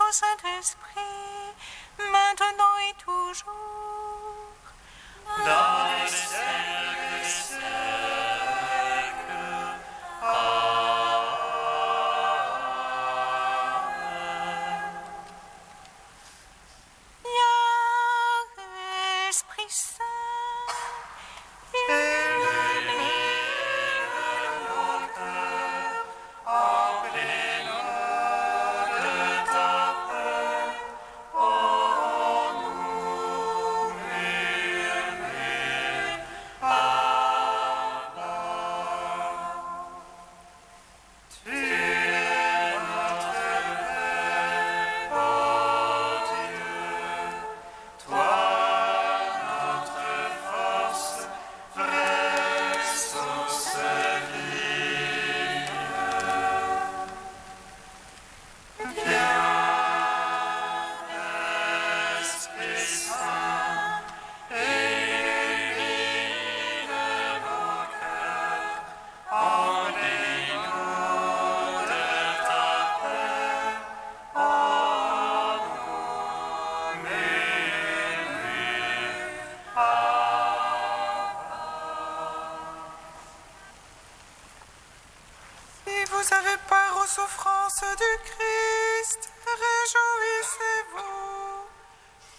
au Saint-Esprit, maintenant et toujours, dans les siècles des siècles. Amen. Viens, Esprit Saint, vous avez part aux souffrances du Christ, réjouissez-vous,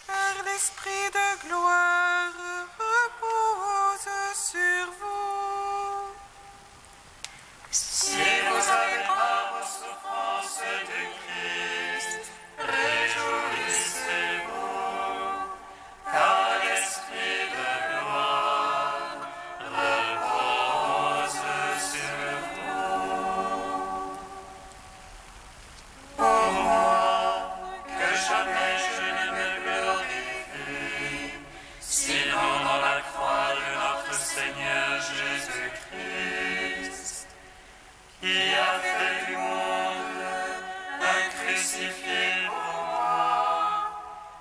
car l'Esprit de gloire repose sur vous. Si vous avez part aux souffrances du Christ, réjouissez-vous, car l'Esprit de gloire repose sur vous. Pour moi, que jamais je ne me glorifie, sinon dans la croix de notre Seigneur Jésus-Christ, qui a fait du monde un crucifié pour moi,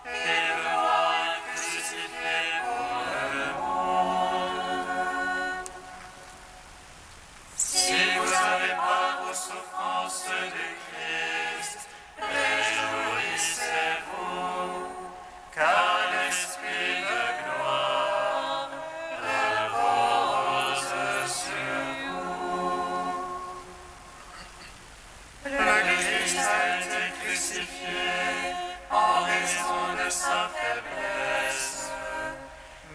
et moi un crucifié pour le monde. Si vous avez part aux souffrances du Christ, réjouissez-vous, car l'Esprit de gloire repose sur vous. Le Christ a été crucifié en raison de sa faiblesse,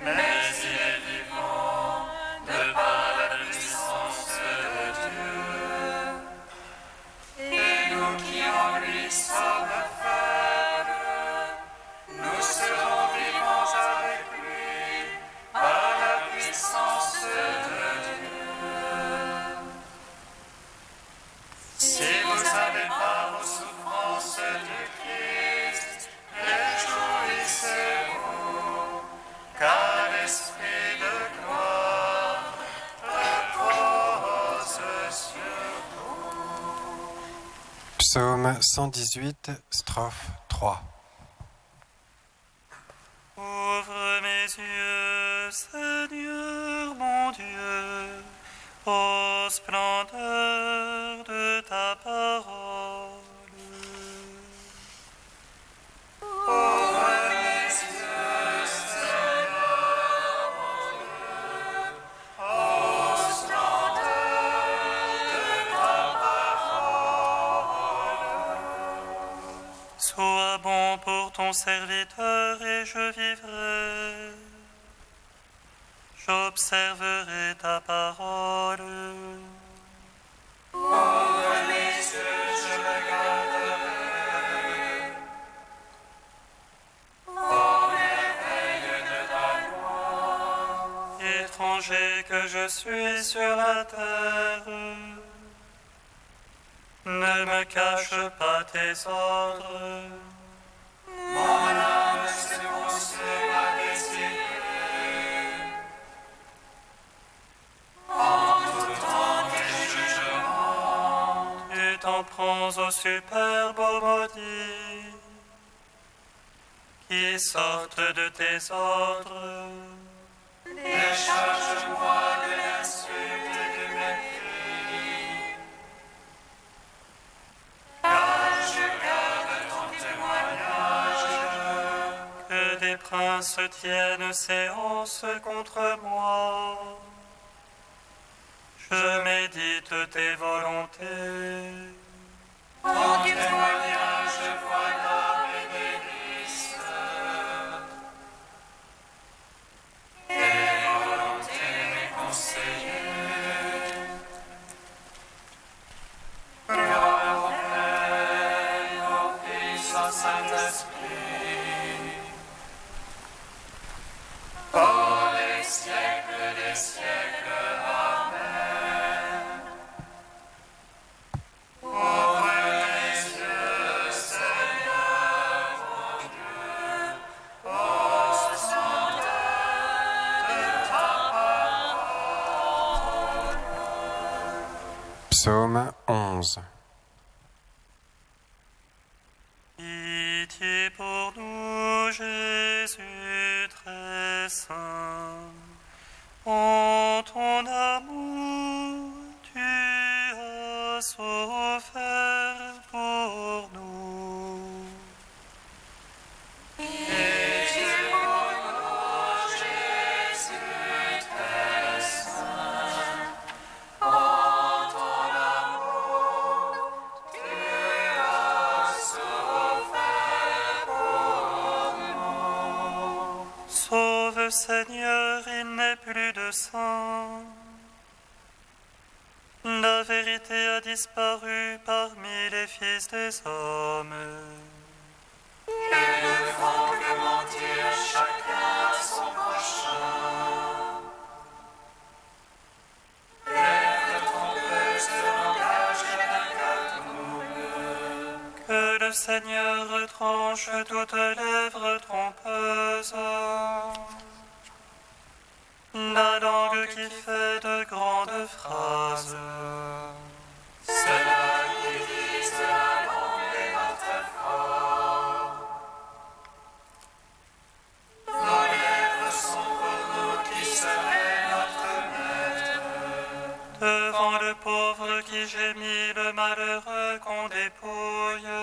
mais il est vivant de par la puissance de Dieu. Et nous qui en lui sommes faibles, nous serons vivants avec lui par la puissance de Dieu. Si vous avez part aux souffrances du Christ, réjouissez-vous, car l'Esprit de gloire repose sur vous. Psaume 118, strophe 3. Ouvre mes yeux, Seigneur mon Dieu, aux splendeurs de ta parole. Ouvre mes yeux, Seigneur mon Dieu, aux splendeurs de ta parole. Sois bon pour ton serviteur et je vivrai. J'observerai ta parole. Ouvre mes yeux, je regarderai. Ô merveille de ta gloire. Étranger que je suis sur la terre, ne me cache pas tes ordres. Mon âme se consume à désirer. En tout temps tes jugements, tu t'en prends aux superbes maudits, qui sortent de tes ordres. Décharge-moi de l'insulte et du mépris, car je garde ton témoignage. bien se tienne séance contre moi. Je médite tes volontés. Ton témoignage, voilà mes délices. Tes volontés, mes conseillers. Gloire au Père, au Fils, au Saint-Esprit. Pour les siècles des siècles. Amen. Ouvre les yeux, Seigneur, mon Dieu, au standard de ta parole. Psaume 11. Pitié pour nous, Jésus très saint. En ton amour, tu as souffert pour nous. Pitié pour nous, Jésus très saint. En ton amour, tu as souffert pour nous. Sauve, Seigneur, il n'est plus de sang. La vérité a disparu parmi les fils des hommes. Ils ne font que mentir chacun à son prochain. Lèvres trompeuses de langage d'un calcul. Que le Seigneur retranche toutes lèvres trompeuses. La langue qui fait de grandes phrases. Ceux-là qui disent la langue est notre fort. Nos lèvres sont pour nous qui serait notre maître. Devant le pauvre qui gémit, le malheureux qu'on dépouille.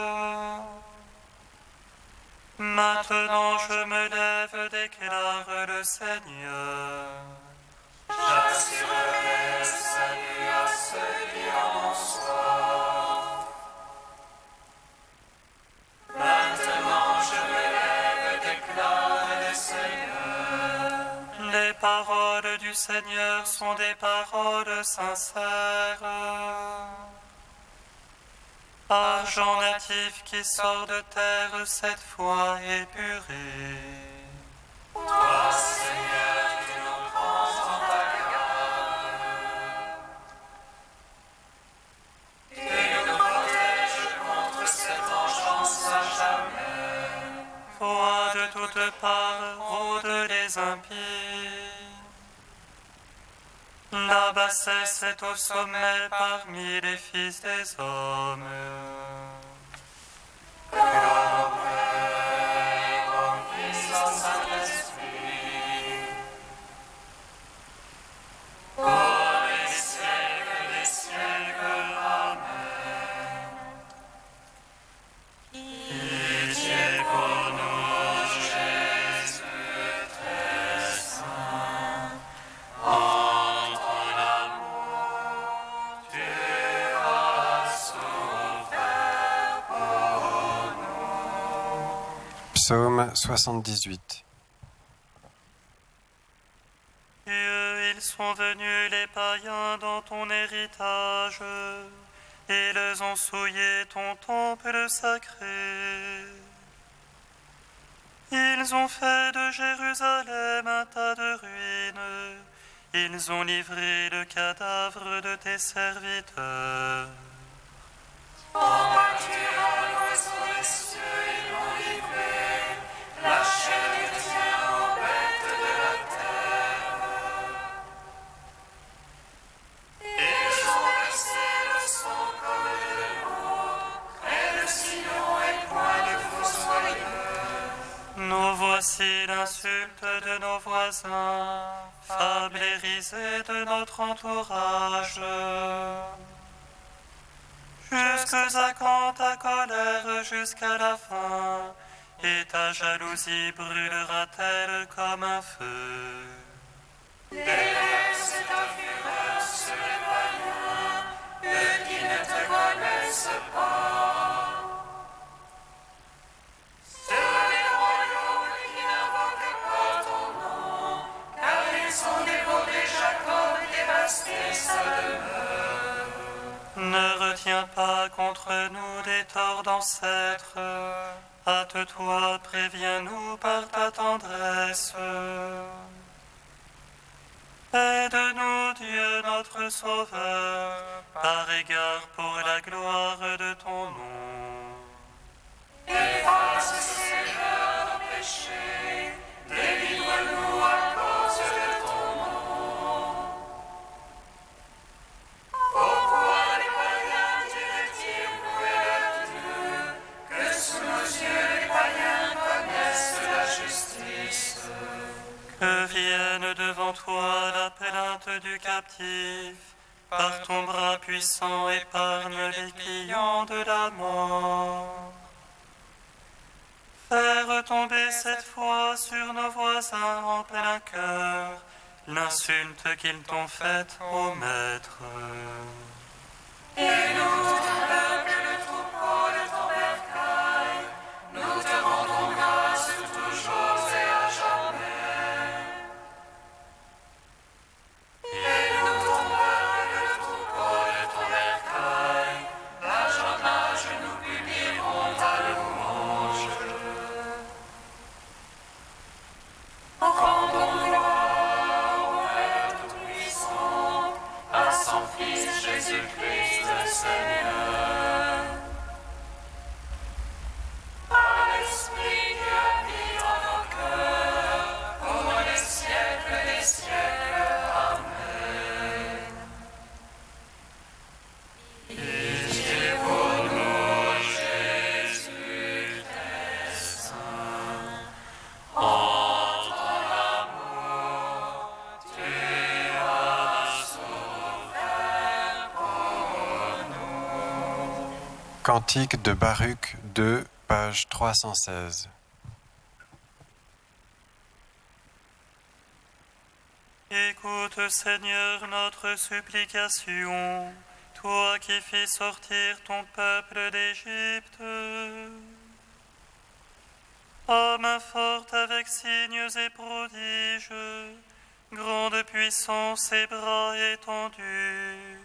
Maintenant je me lève, déclare le Seigneur. J'assurerai le salut à ceux qui en ont soif. Maintenant je me lève, déclare le Seigneur. Les paroles du Seigneur sont des paroles sincères. Argent natif qui sort de terre cette fois épuré. Toi, Seigneur, tu nous prends en ta garde. Tu nous protèges contre cette vengeance à jamais. Voix de toutes parts rôdent les impies. La bassesse est au sommet parmi les fils des hommes. Gloire au Père, au Fils, au Saint-Esprit. Pour les siècles des siècles. Amen. Pitié pour nous, Jésus très saint. En ton amour, tu as souffert pour nous. Psaume 78. Dieu, ils sont venus les païens dans ton héritage. Ils ont souillé ton temple sacré. Ils ont fait de Jérusalem un tas de ruines. Ils ont livré le cadavre de tes serviteurs. En pâturant l'oiseau des cieux, ils l'ont livré. La chair des tiens aux bêtes de la terre. Ils ont versé le sang comme de l'eau, près de Sion et point de fossoyeux. Nous voici l'insulte de nos voisins, fable et risée de notre entourage. Jusque à quand ta colère jusqu'à la fin, et ta jalousie brûlera-t-elle comme un feu? Déverse ta fureur sur les païens, eux qui ne te connaissent pas. Sur les royaumes qui n'invoquent pas ton nom, car ils ont dévoré Jacob et dévasté sa demeure. Ne retiens pas contre nous des torts d'ancêtres. Hâte-toi, préviens-nous par ta tendresse. Aide-nous, Dieu notre Sauveur, par égard pour la gloire de ton nom. Efface, Seigneur, nos péchés, délivre-nous à cause de ton nom. Pourquoi les païens diraient-ils louer leur Dieu, que sous nos yeux les païens connaissent la justice? Que vienne devant toi la plainte du captif, par ton bras puissant épargne les clients de la mort. Faire tomber cette fois sur nos voisins en plein cœur l'insulte qu'ils t'ont faite, ô Maître. Et nous, ton peuple, le troupeau de ton bercail, nous te rendons grâce toujours et à jamais. Et nous, ton peuple, le troupeau de ton bercail, d'âge en âge nous publierons ta louange. Rendons gloire au Père Tout-Puissant, à son Fils Jésus-Christ le Seigneur. À l'Esprit qui habite en nos cœurs, pour les siècles des siècles. Amen. Pitié pour nous, Jésus, très saint. En ton amour, tu as souffert pour nous. Cantique de Baruch 2, page 316. Écoute, Seigneur, notre supplication, toi qui fis sortir ton peuple d'Égypte. À main forte avec signes et prodiges, grande puissance et bras étendus.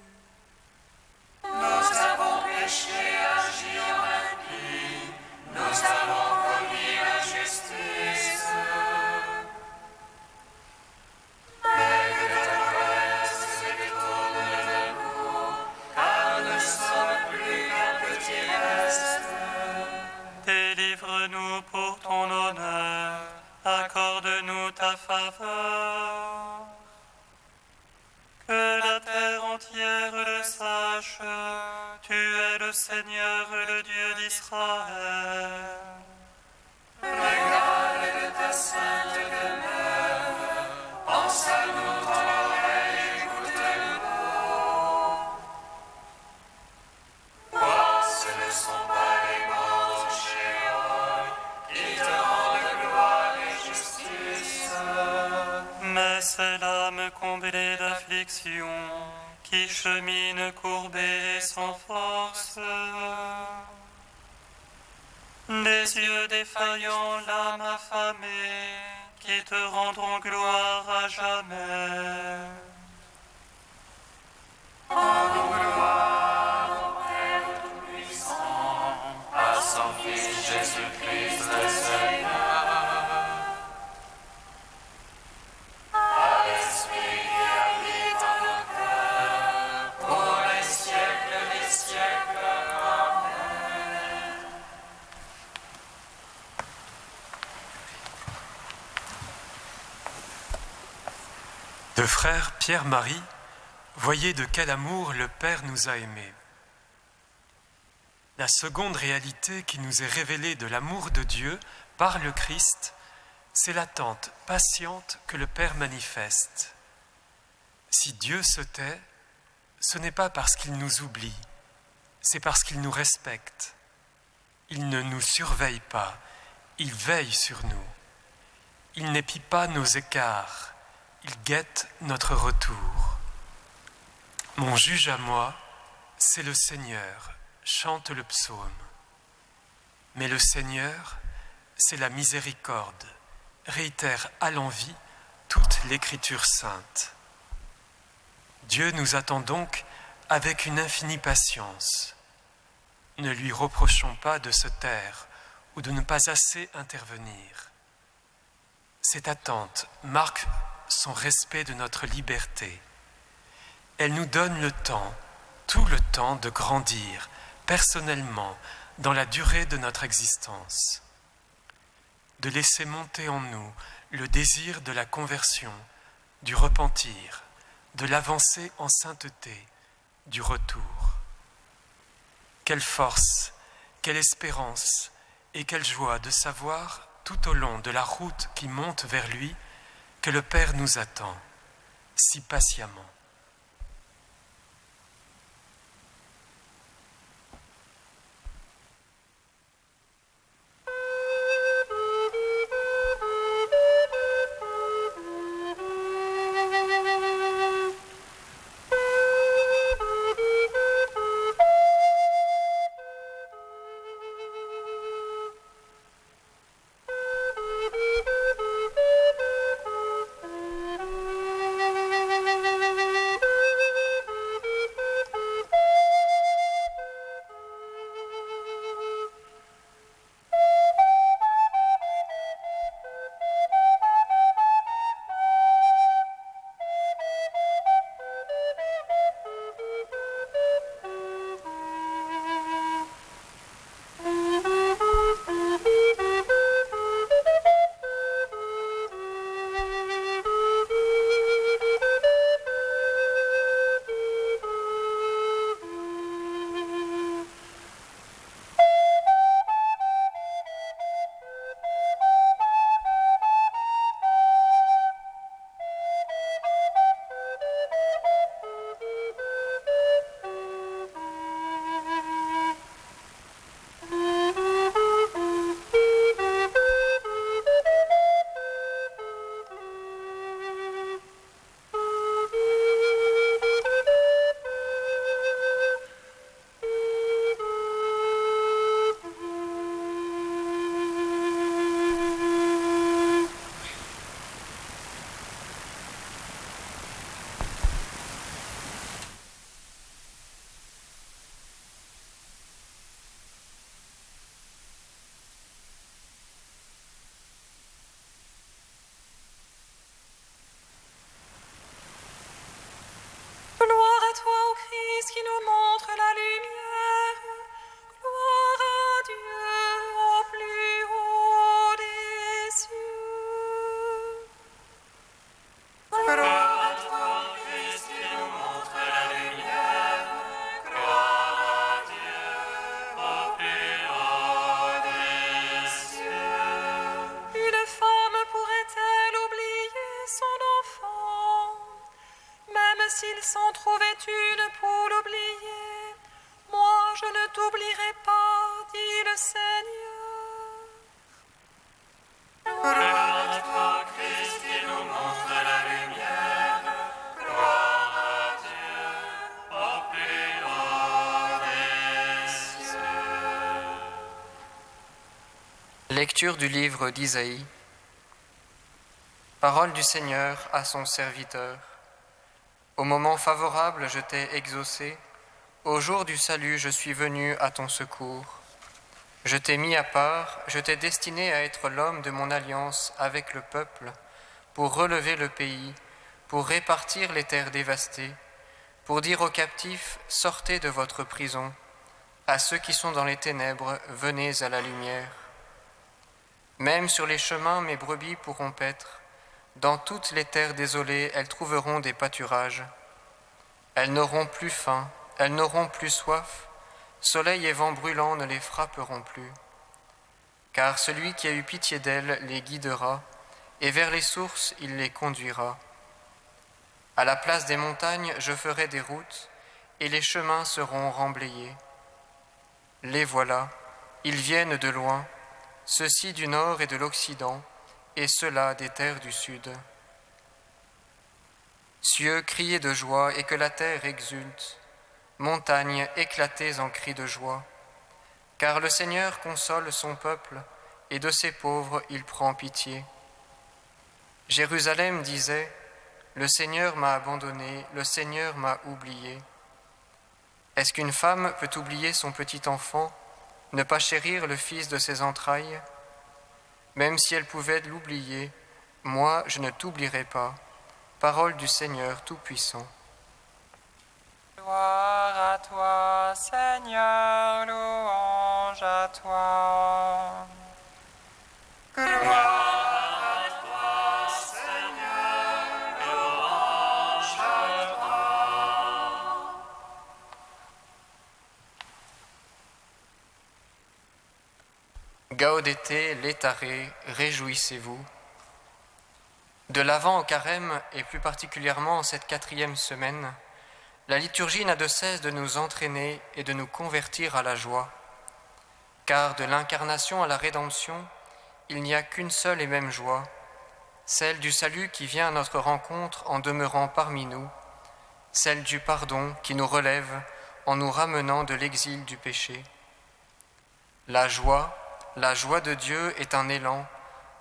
Nous avons péché, agi en impie, nous avons commis l'injustice. Mais que ta colère se détourne de nous, car nous ne sommes plus qu'un petit reste. Délivre-nous pour ton honneur, accorde-nous ta faveur. Que la terre entière le sache, tu es le Seigneur, le Dieu d'Israël. Regarde de ta sainte demeure, pense à nous ton oreille, écoute-nous. Quoi, ce ne sont pas les morts au Sheol qui te rendent gloire et justice. Mais c'est l'âme comblée d'affliction, qui chemine courbée et sans force. Des yeux défaillants, l'âme affamée, qui te rendront gloire à jamais. Rendons gloire au Père Tout-Puissant, à son Fils Jésus-Christ le Seigneur. À l'Esprit qui habite en nos cœurs, pour les siècles des siècles. Amen. De frère Pierre-Marie, voyez de quel amour le Père nous a aimés. La seconde réalité qui nous est révélée de l'amour de Dieu par le Christ, c'est l'attente patiente que le Père manifeste. Si Dieu se tait, ce n'est pas parce qu'il nous oublie, c'est parce qu'il nous respecte. Il ne nous surveille pas, il veille sur nous. Il n'épie pas nos écarts, il guette notre retour. Mon juge à moi, c'est le Seigneur, chante le psaume. Mais le Seigneur, c'est la miséricorde, réitère à l'envi toute l'écriture sainte. Dieu nous attend donc avec une infinie patience. Ne lui reprochons pas de se taire ou de ne pas assez intervenir. Cette attente marque son respect de notre liberté. Elle nous donne le temps, tout le temps de grandir personnellement dans la durée de notre existence, de laisser monter en nous le désir de la conversion, du repentir, de l'avancée en sainteté, du retour. Quelle force, quelle espérance et quelle joie de savoir tout au long de la route qui monte vers lui que le Père nous attend si patiemment. Gloire à toi, ô Christ, qui nous montre la lumière. Gloire à Dieu au plus haut des cieux. Gloire à toi, Christ, qui nous montre la lumière. Gloire à Dieu au plus haut des cieux. Une femme pourrait-elle oublier son enfant, même s'il s'en trouvait une pour l'oublier? Moi, je ne t'oublierai pas, dit le Seigneur. Gloire à toi, Christ, qui nous montre la lumière. Gloire à Dieu au plus haut des cieux. Lecture du livre d'Isaïe. Parole du Seigneur à son serviteur. Au moment favorable, je t'ai exaucé. Au jour du salut, je suis venu à ton secours. Je t'ai mis à part, je t'ai destiné à être l'homme de mon alliance avec le peuple, pour relever le pays, pour répartir les terres dévastées, pour dire aux captifs, sortez de votre prison, à ceux qui sont dans les ténèbres, venez à la lumière. Même sur les chemins, mes brebis pourront paître. Dans toutes les terres désolées, elles trouveront des pâturages. Elles n'auront plus faim, elles n'auront plus soif. Soleil et vent brûlant ne les frapperont plus. Car celui qui a eu pitié d'elles les guidera, et vers les sources il les conduira. À la place des montagnes, je ferai des routes, et les chemins seront remblayés. Les voilà, ils viennent de loin. ceux-ci du nord et de l'Occident, et ceux-là des terres du sud. Cieux, criez de joie et que la terre exulte, montagnes, éclatez en cris de joie, car le Seigneur console son peuple, et de ses pauvres il prend pitié. Jérusalem disait, « Le Seigneur m'a abandonné, le Seigneur m'a oublié. » Est-ce qu'une femme peut oublier son petit enfant, ne pas chérir le fils de ses entrailles? Même si elle pouvait l'oublier, moi je ne t'oublierai pas. Parole du Seigneur Tout-Puissant. Gloire à toi, Seigneur, louange à toi. Gloire à toi, Seigneur, louange à toi. Gaudete laetare, réjouissez-vous. De l'Avent au Carême, et plus particulièrement en cette 4e semaine, la liturgie n'a de cesse de nous entraîner et de nous convertir à la joie. Car de l'incarnation à la rédemption, il n'y a qu'une seule et même joie, celle du salut qui vient à notre rencontre en demeurant parmi nous, celle du pardon qui nous relève en nous ramenant de l'exil du péché. La joie de Dieu est un élan,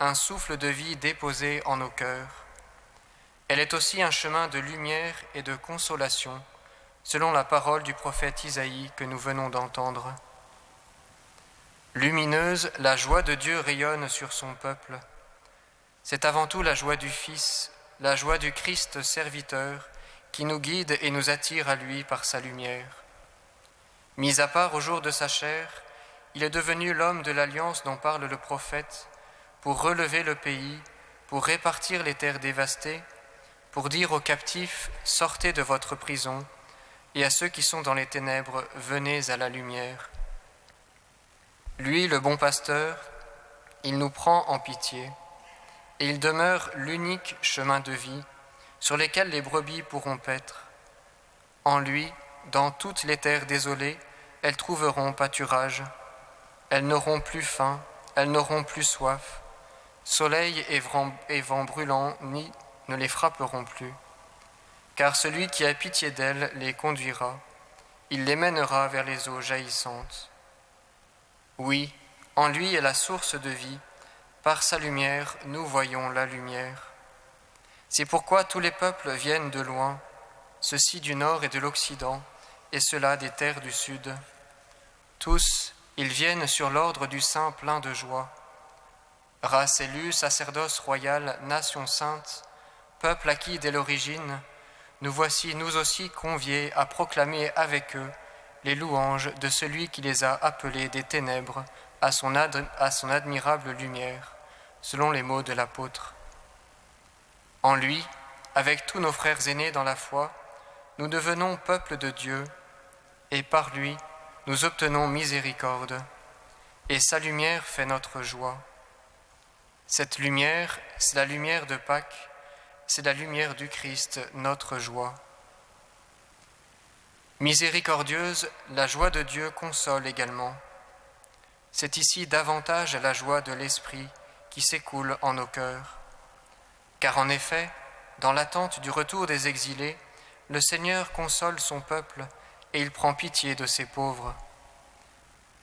un souffle de vie déposé en nos cœurs. Elle est aussi un chemin de lumière et de consolation, selon la parole du prophète Isaïe que nous venons d'entendre. Lumineuse, la joie de Dieu rayonne sur son peuple. C'est avant tout la joie du Fils, la joie du Christ serviteur, qui nous guide et nous attire à lui par sa lumière. Mis à part au jour de sa chair, il est devenu l'homme de l'alliance dont parle le prophète, pour relever le pays, pour répartir les terres dévastées, pour dire aux captifs « Sortez de votre prison » et à ceux qui sont dans les ténèbres « Venez à la lumière ». Lui, le bon pasteur, il nous prend en pitié et il demeure l'unique chemin de vie sur lesquels les brebis pourront paître. En lui, dans toutes les terres désolées, elles trouveront pâturage. Elles n'auront plus faim, elles n'auront plus soif. Soleil et vent brûlant ne les frapperont plus. Car celui qui a pitié d'elles les conduira, il les mènera vers les eaux jaillissantes. Oui, en lui est la source de vie, par sa lumière nous voyons la lumière. C'est pourquoi tous les peuples viennent de loin, ceux-ci du nord et de l'Occident, et ceux-là des terres du sud. Tous, ils viennent sur l'ordre du Saint plein de joie. Race élue, sacerdoce royal, nation sainte, peuple acquis dès l'origine, nous voici nous aussi conviés à proclamer avec eux les louanges de celui qui les a appelés des ténèbres à son admirable lumière, selon les mots de l'apôtre. En lui, avec tous nos frères aînés dans la foi, nous devenons peuple de Dieu, et par lui, nous obtenons miséricorde, et sa lumière fait notre joie. Cette lumière, c'est la lumière de Pâques, c'est la lumière du Christ, notre joie. Miséricordieuse, la joie de Dieu console également. C'est ici davantage la joie de l'Esprit qui s'écoule en nos cœurs. Car en effet, dans l'attente du retour des exilés, le Seigneur console son peuple et il prend pitié de ses pauvres.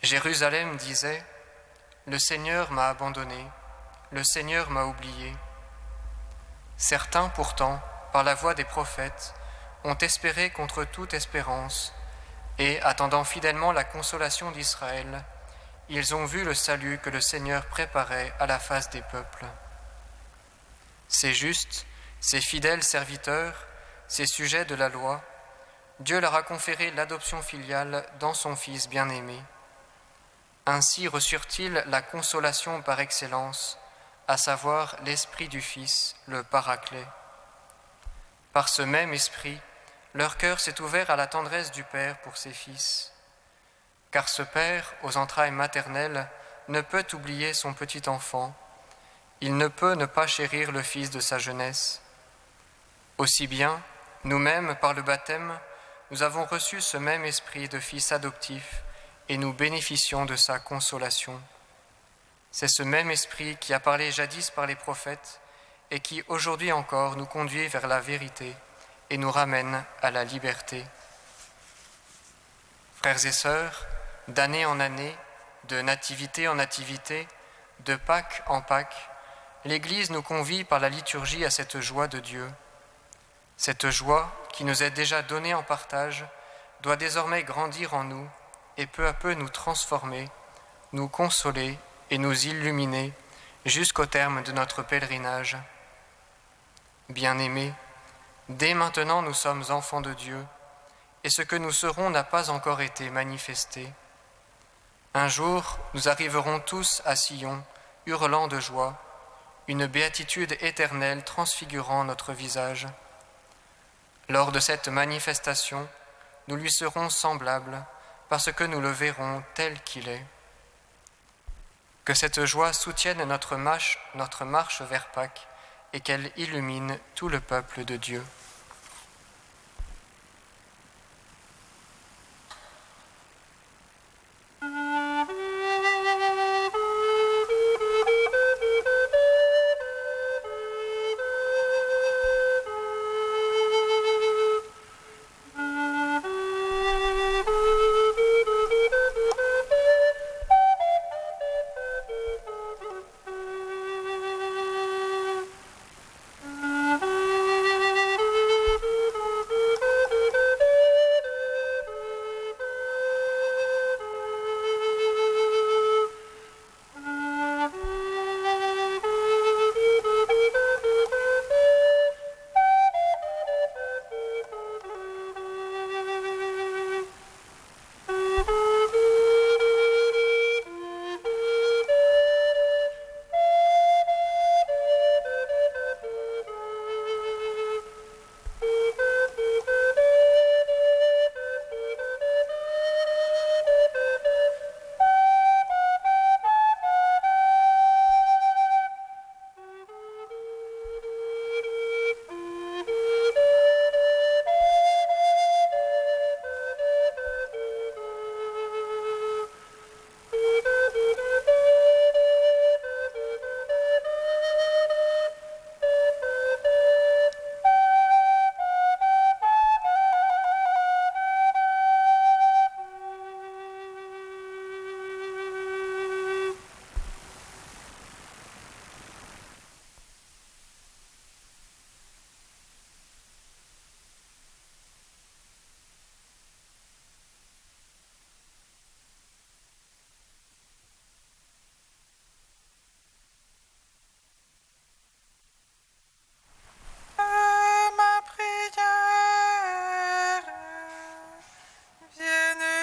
Jérusalem disait, « Le Seigneur m'a abandonné, le Seigneur m'a oublié. » Certains pourtant, par la voix des prophètes, ont espéré contre toute espérance, et, attendant fidèlement la consolation d'Israël, ils ont vu le salut que le Seigneur préparait à la face des peuples. Ces justes, ces fidèles serviteurs, ces sujets de la loi, Dieu leur a conféré l'adoption filiale dans son Fils bien-aimé. Ainsi reçurent-ils la consolation par excellence, à savoir l'Esprit du Fils, le Paraclet. Par ce même Esprit, leur cœur s'est ouvert à la tendresse du Père pour ses fils. Car ce Père, aux entrailles maternelles, ne peut oublier son petit enfant. Il ne peut ne pas chérir le Fils de sa jeunesse. Aussi bien, nous-mêmes, par le baptême, nous avons reçu ce même esprit de Fils adoptif et nous bénéficions de sa consolation. C'est ce même esprit qui a parlé jadis par les prophètes et qui aujourd'hui encore nous conduit vers la vérité et nous ramène à la liberté. Frères et sœurs, d'année en année, de nativité en nativité, de Pâques en Pâques, l'Église nous convie par la liturgie à cette joie de Dieu. Cette joie qui nous est déjà donnée en partage doit désormais grandir en nous et peu à peu nous transformer, nous consoler et nous illuminer jusqu'au terme de notre pèlerinage. Bien-aimés, dès maintenant nous sommes enfants de Dieu, et ce que nous serons n'a pas encore été manifesté. Un jour, nous arriverons tous à Sion, hurlant de joie, une béatitude éternelle transfigurant notre visage. Lors de cette manifestation, nous lui serons semblables, parce que nous le verrons tel qu'il est. Que cette joie soutienne notre marche vers Pâques et qu'elle illumine tout le peuple de Dieu.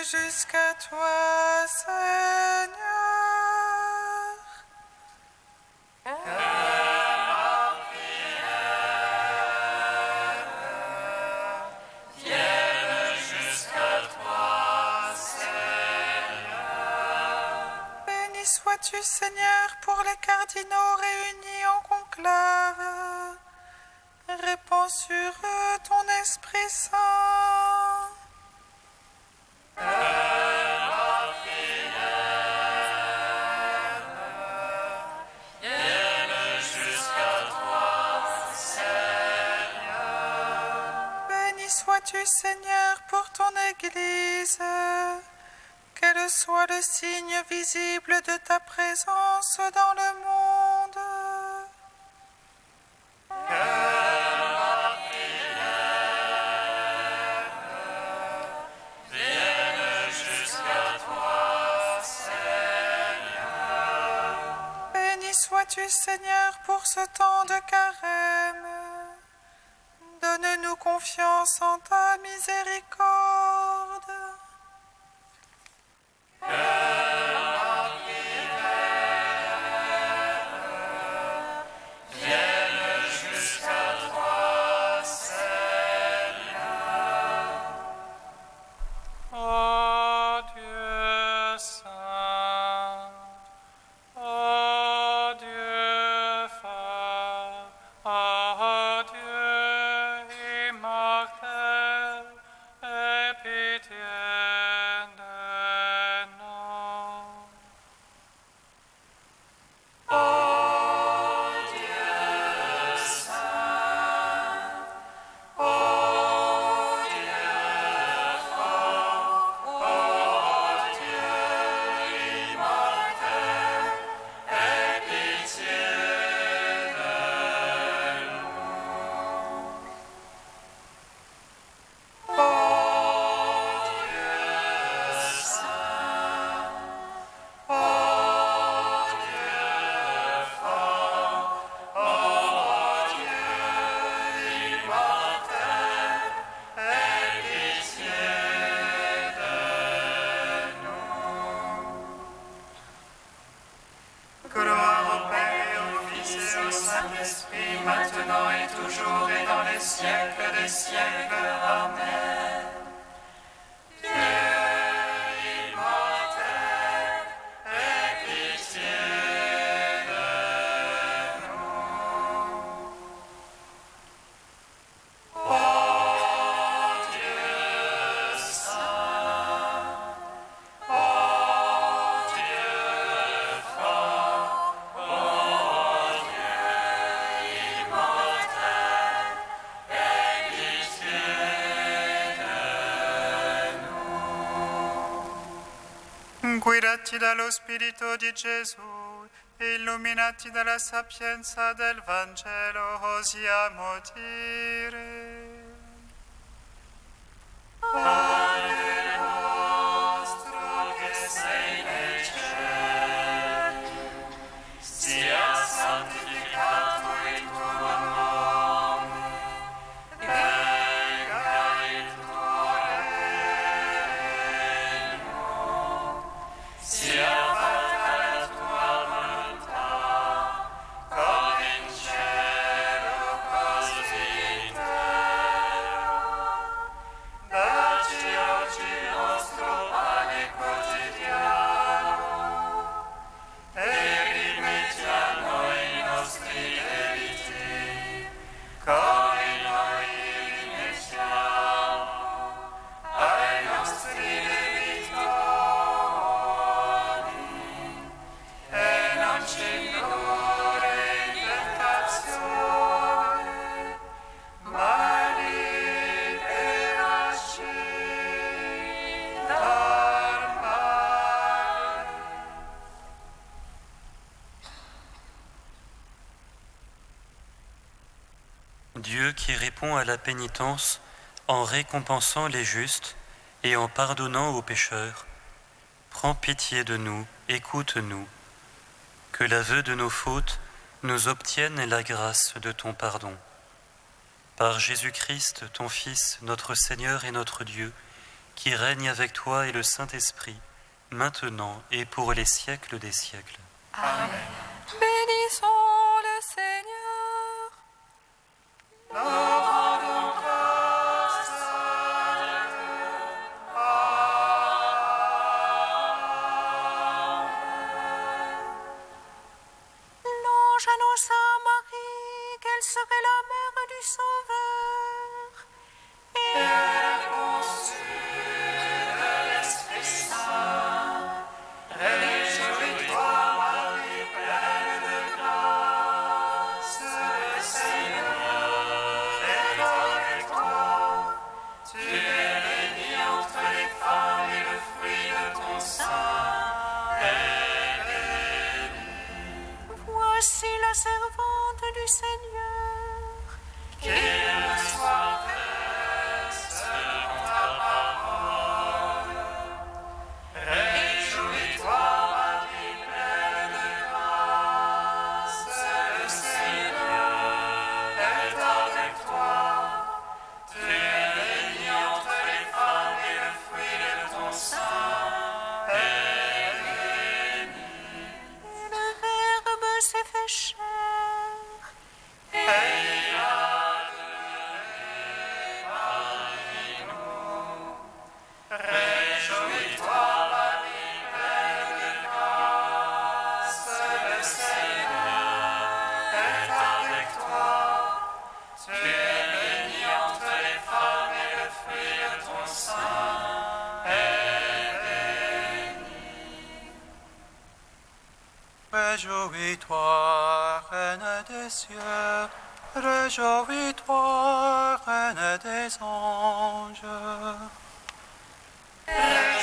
Jusqu'à toi, Seigneur. Béni sois-tu, Seigneur, pour les cardinaux réunis en conclave. Répands sur eux ton Esprit Saint. Béni sois-tu, Seigneur, pour ton Église. Qu'elle soit le signe visible de ta présence dans le monde. Béni sois-tu, Seigneur, pour ce temps de carême. Donne-nous confiance en ta miséricorde. Ô Dieu saint, ô Dieu fort, ô Dieu immortel, aie pitié toujours et dans les siècles des siècles. Amen. Dieu immortel, aie pitié de nous. Ô Dieu saint, ô Dieu fort, ô Dieu immortel, aie pitié de nous. Guidati dallo Spirito di Gesù, illuminati dalla sapienza del Vangelo, osiamo dire. Padre nostro che sei nei cieli, sia santificato il tuo nome, venga il tuo regno, sia fatta la tua volontà, come in cielo così in terra. Dacci oggi il nostro pane quotidiano e rimetti a noi i nostri debiti, come noi rimettiamo ai nostri debitori, e non ci indurre in tentazione, ma liberaci dal male. Dieu qui répond à la pénitence en récompensant les justes et en pardonnant aux pécheurs, prends pitié de nous, écoute-nous. Que l'aveu de nos fautes nous obtienne la grâce de ton pardon. Par Jésus-Christ, ton Fils, notre Seigneur et notre Dieu, qui règne avec toi et le Saint-Esprit, maintenant et pour les siècles des siècles. Bénissons le Seigneur. Nous rendons grâce à Dieu. L'ange annonça à Marie qu'elle serait la mère du Sauveur. Et Elle conçut de l'Esprit Saint. Réjouis-toi, Marie, pleine de grâce. Le Seigneur est avec toi. Tu es bénie entre les femmes et le fruit de ton sein est béni. voici la servante du Seigneur. Qu'il me soit fait selon ta parole. Réjouis-toi, Marie, pleine de grâce. Le Seigneur est avec toi. Tu es bénie entre les femmes et le fruit de ton sein est béni. Et le Verbe s'est fait chair. Et il a demeuré parmi nous. Réjouis-toi, Marie, pleine de grâce. Le Seigneur est avec toi. Tu es bénie entre les femmes et le fruit de ton sein est béni. Réjouis-toi, Reine des cieux, réjouis-toi, Reine des anges. Réjouis-toi,